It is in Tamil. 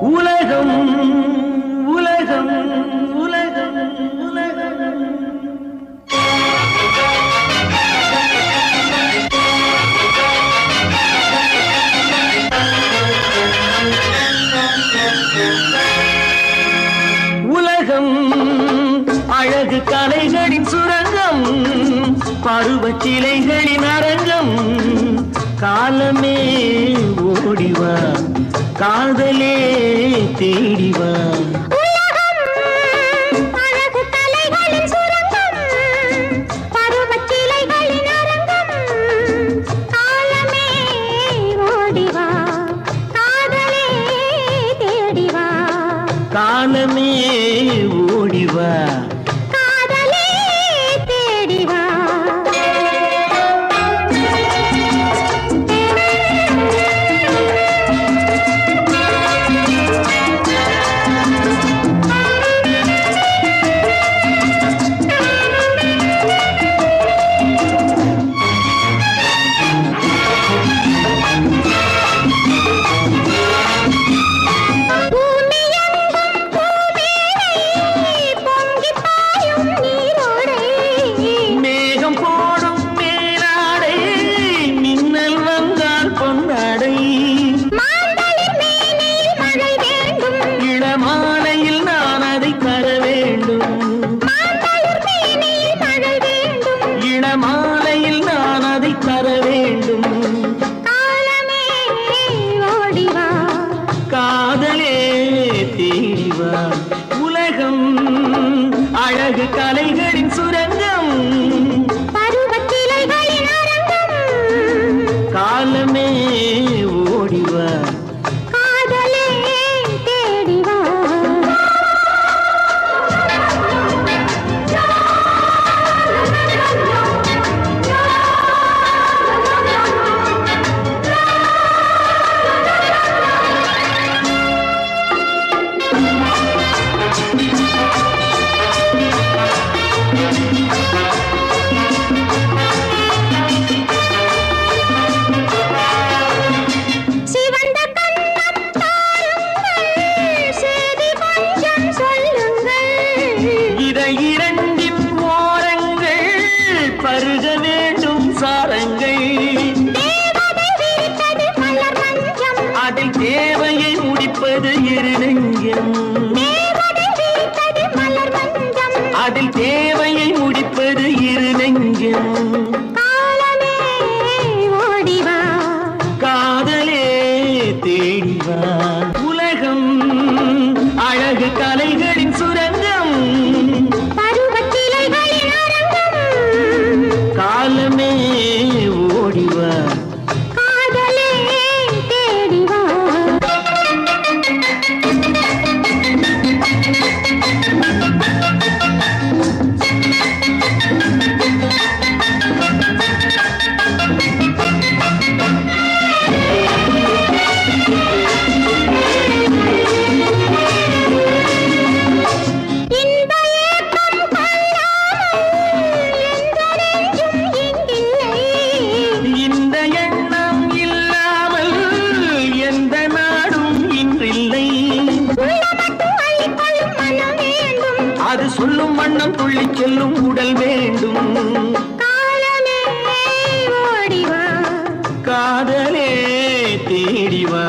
உலகம் உலகம் உலகம் உலகம் உலகம் அழகு கலைகளின் சுரங்கம் பருவச் சிலைகளின் அரங்கம் காலமே ஓடிவா காதலே தேடிவா காலமே ஓடிவா காதலே தேடிவா மாலையில் நான் அதை தர வேண்டும் காலமே ஓடிவா காதலே தேடிவா உலகம் அழகு கலைகளின் சுரங்கம் பருவச்சிலைகளின் அரங்கம் காலமே ஓடிவா காதலே தேடிவா இரண்டின் ஓரங்கள் பருக வேண்டும் சாரங்கள் அதில் தேவையை முடிப்பது இருநெஞ்சம் அதில் தேவையை முடிப்பது இருநெஞ்சம் காலமே ஓடிவா காதலே தேடிவா உலகம் அழகு கலைகளின் சுரங்கம் பருவச்சிலைகளின் அரங்கம் காலமே ஓடிவா காதலே தேடிவா இந்த எண்ணம் இல்லாமல் எந்த நாடும் இன்றில்லை அது சொல்லும் வண்ணம் துள்ளிச் செல்லும் உடல் வேண்டும் காலமே ஓடிவா காதலே தேடிவா